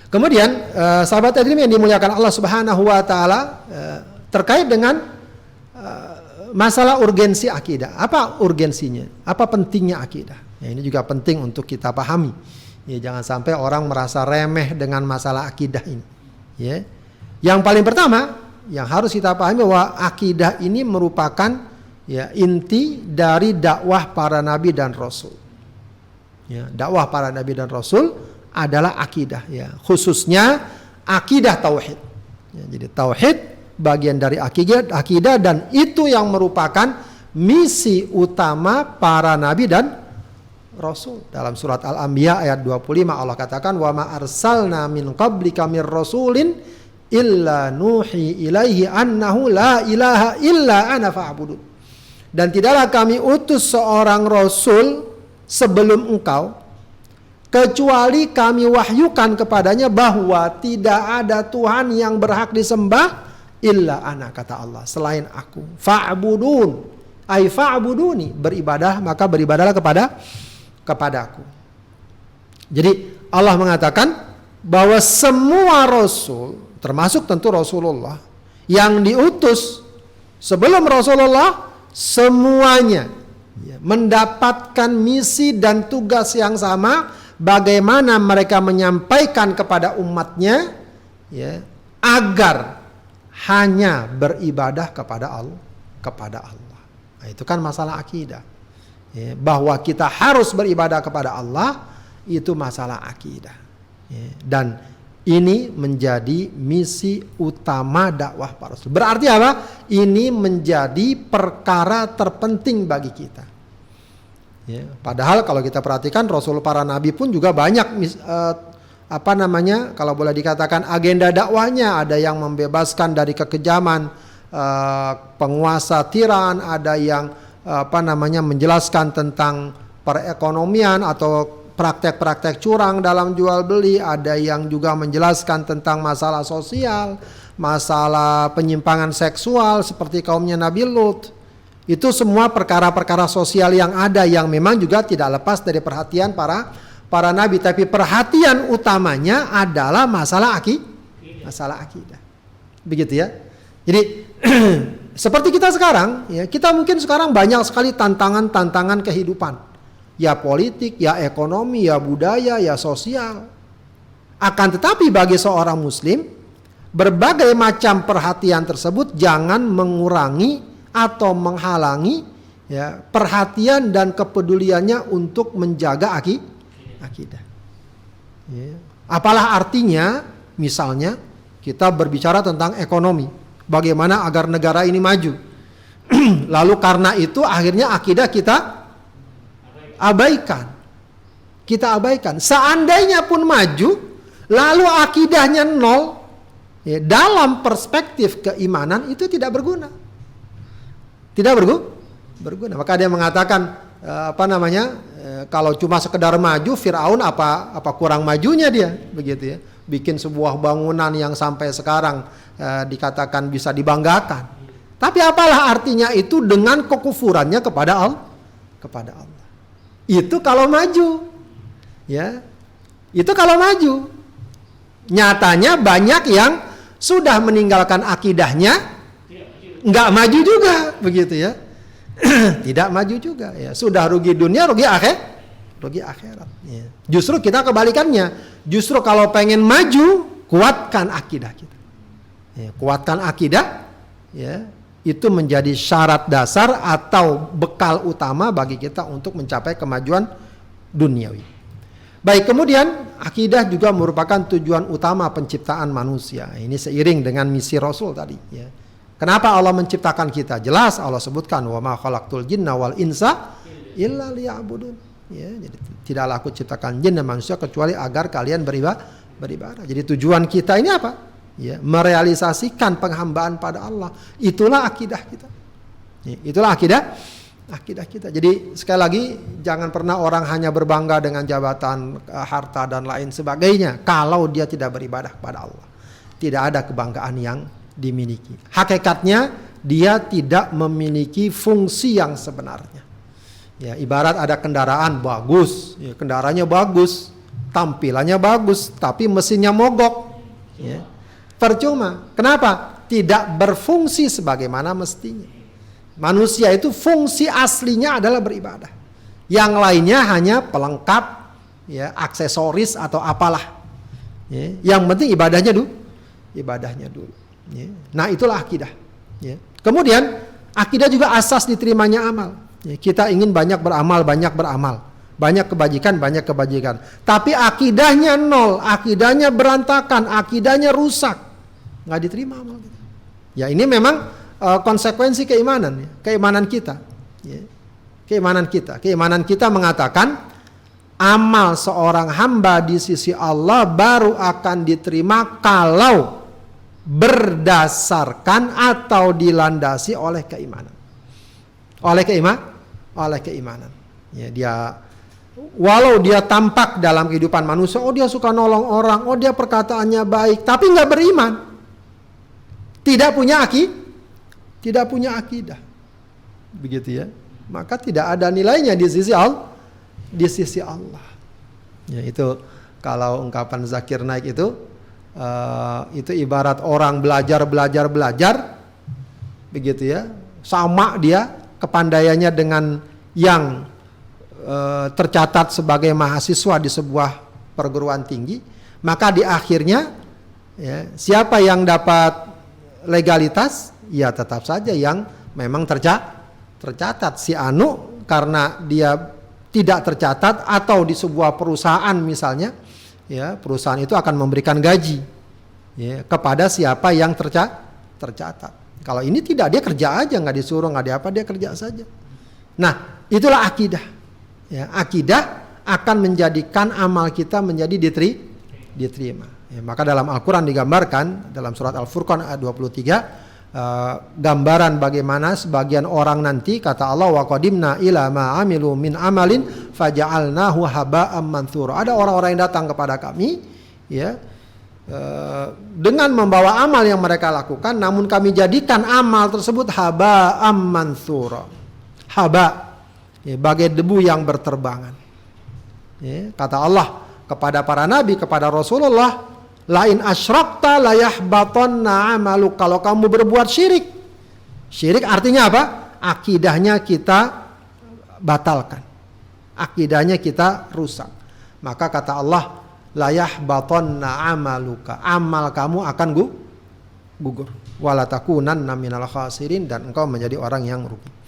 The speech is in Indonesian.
Kemudian sahabat hadirin yang dimuliakan Allah Subhanahu wa taala, terkait dengan masalah urgensi akidah. Apa urgensinya? Apa pentingnya akidah? Ya, ini juga penting untuk kita pahami. Ya, jangan sampai orang merasa remeh dengan masalah akidah ini. Ya. Yang paling pertama yang harus kita pahami bahwa akidah ini merupakan ya inti dari dakwah para nabi dan rasul. Ya, dakwah para nabi dan rasul adalah akidah, ya, khususnya akidah tauhid. Ya, jadi tauhid bagian dari akidah dan itu yang merupakan misi utama para nabi dan rasul. Dalam surat Al-Anbiya ayat 25 Allah katakan, "Wa ma arsalna min qablika mir rasulin illa nuhi ilaihi annahu la ilaha illa ana fa'budun." Dan tidaklah kami utus seorang rasul sebelum engkau kecuali kami wahyukan kepadanya bahwa tidak ada Tuhan yang berhak disembah illa ana, kata Allah, selain aku. Fa'budun, ay fa'buduni, beribadah, maka beribadahlah kepadaku. Jadi Allah mengatakan bahwa semua rasul, termasuk tentu Rasulullah, yang diutus sebelum Rasulullah, semuanya mendapatkan misi dan tugas yang sama. Bagaimana mereka menyampaikan kepada umatnya, ya, agar hanya beribadah kepada Allah. Nah, itu kan masalah akidah. Ya, bahwa kita harus beribadah kepada Allah, itu masalah akidah. Ya, dan ini menjadi misi utama dakwah para rasul. Berarti apa? Ini menjadi perkara terpenting bagi kita. Ya, padahal kalau kita perhatikan Rasul para nabi pun juga banyak kalau boleh dikatakan agenda dakwahnya. Ada yang membebaskan dari kekejaman penguasa tiran, ada yang menjelaskan tentang perekonomian atau praktek-praktek curang dalam jual beli, ada yang juga menjelaskan tentang masalah sosial, masalah penyimpangan seksual seperti kaumnya Nabi Lut. Itu semua perkara-perkara sosial yang ada yang memang juga tidak lepas dari perhatian para nabi. Tapi perhatian utamanya adalah masalah akidah. Begitu ya. Jadi seperti kita sekarang, ya, kita mungkin sekarang banyak sekali tantangan kehidupan. Ya politik, ya ekonomi, ya budaya, ya sosial. Akan tetapi bagi seorang muslim, berbagai macam perhatian tersebut jangan mengurangi atau menghalangi, ya, perhatian dan kepeduliannya untuk menjaga akidah. Ya. Apalah artinya misalnya kita berbicara tentang ekonomi, bagaimana agar negara ini maju. Lalu karena itu akhirnya akidah kita abaikan. Seandainya pun maju, lalu akidahnya nol, ya, dalam perspektif keimanan itu tidak berguna. Tidak berguna. Maka dia mengatakan kalau cuma sekedar maju, Firaun apa kurang majunya dia, begitu ya. Bikin sebuah bangunan yang sampai sekarang dikatakan bisa dibanggakan. Tapi apalah artinya itu dengan kekufurannya kepada Allah. Itu kalau maju. Ya. Itu kalau maju. Nyatanya banyak yang sudah meninggalkan akidahnya, nggak maju juga, begitu ya. Tidak maju juga, ya. Sudah rugi dunia, rugi akhirat. Ya. Justru kita kebalikannya. Justru kalau pengen maju, kuatkan akidah kita. Ya, kuatkan akidah, ya, itu menjadi syarat dasar atau bekal utama bagi kita untuk mencapai kemajuan duniawi. Baik, kemudian akidah juga merupakan tujuan utama penciptaan manusia. Ini seiring dengan misi Rasul tadi, ya. Kenapa Allah menciptakan kita? Jelas Allah sebutkan, wa ma khalaqtul jinna wal insa illa liya'budun. Ya, jadi tidaklah aku ciptakan jin dan manusia kecuali agar kalian beribadah. Jadi tujuan kita ini apa? Ya, merealisasikan penghambaan pada Allah. Itulah akidah kita. Ya, itulah akidah kita. Jadi sekali lagi, jangan pernah orang hanya berbangga dengan jabatan, harta dan lain sebagainya kalau dia tidak beribadah kepada Allah. Tidak ada kebanggaan yang dimiliki. Hakikatnya dia tidak memiliki fungsi yang sebenarnya. Ya, ibarat ada kendaraan bagus, ya, kendaraannya bagus, tampilannya bagus, tapi mesinnya mogok. Ya. Percuma. Kenapa? Tidak berfungsi sebagaimana mestinya. Manusia itu fungsi aslinya adalah beribadah. Yang lainnya hanya pelengkap, ya, aksesoris atau apalah. Ya. Yang penting ibadahnya dulu. Ya. Nah, itulah akidah. Ya. Kemudian akidah juga asas diterimanya amal. Ya. Kita ingin banyak beramal, banyak kebajikan. Tapi akidahnya nol, akidahnya berantakan, akidahnya rusak, nggak diterima amal kita. Ya, ini memang konsekuensi keimanan kita. Ya. Keimanan kita mengatakan amal seorang hamba di sisi Allah baru akan diterima kalau berdasarkan atau dilandasi oleh keimanan. Oleh keimanan. Ya, dia walau dia tampak dalam kehidupan manusia, oh dia suka nolong orang, oh dia perkataannya baik, tapi nggak beriman, tidak punya akidah, begitu ya. Maka tidak ada nilainya di sisi Allah. Ya, itu kalau ungkapan Zakir Naik itu ibarat orang belajar, begitu ya. Sama dia kepandaiannya dengan yang tercatat sebagai mahasiswa di sebuah perguruan tinggi, maka di akhirnya, ya, siapa yang dapat legalitas? Ya tetap saja yang memang tercatat. Si Anu karena dia tidak tercatat atau di sebuah perusahaan misalnya, ya, perusahaan itu akan memberikan gaji, ya, kepada siapa yang tercatat. Kalau ini tidak, dia kerja aja, nggak disuruh, nggak diapa, dia kerja saja. Nah, itulah akidah. Ya, akidah akan menjadikan amal kita menjadi diterima. Ya, maka dalam Al-Quran digambarkan dalam surat Al-Furqan ayat 23, gambaran bagaimana sebagian orang nanti, kata Allah, wa qadimna ila ma amilu min amalin faja'alnahu haba'am manthura. Ada orang-orang yang datang kepada kami, ya, dengan membawa amal yang mereka lakukan, namun kami jadikan amal tersebut haba'am manthura. Haba, ya, bagai debu yang berterbangan. Ya, kata Allah kepada para nabi, kepada Rasulullah, lain asyrakta layahbatanna amaluk. Kalau kamu berbuat syirik artinya apa? Akidahnya kita batalkan, akidahnya kita rusak. Maka kata Allah, layahbatanna amaluka, amal kamu akan gugur, walatakunanna minal khasirin, dan engkau menjadi orang yang rugi.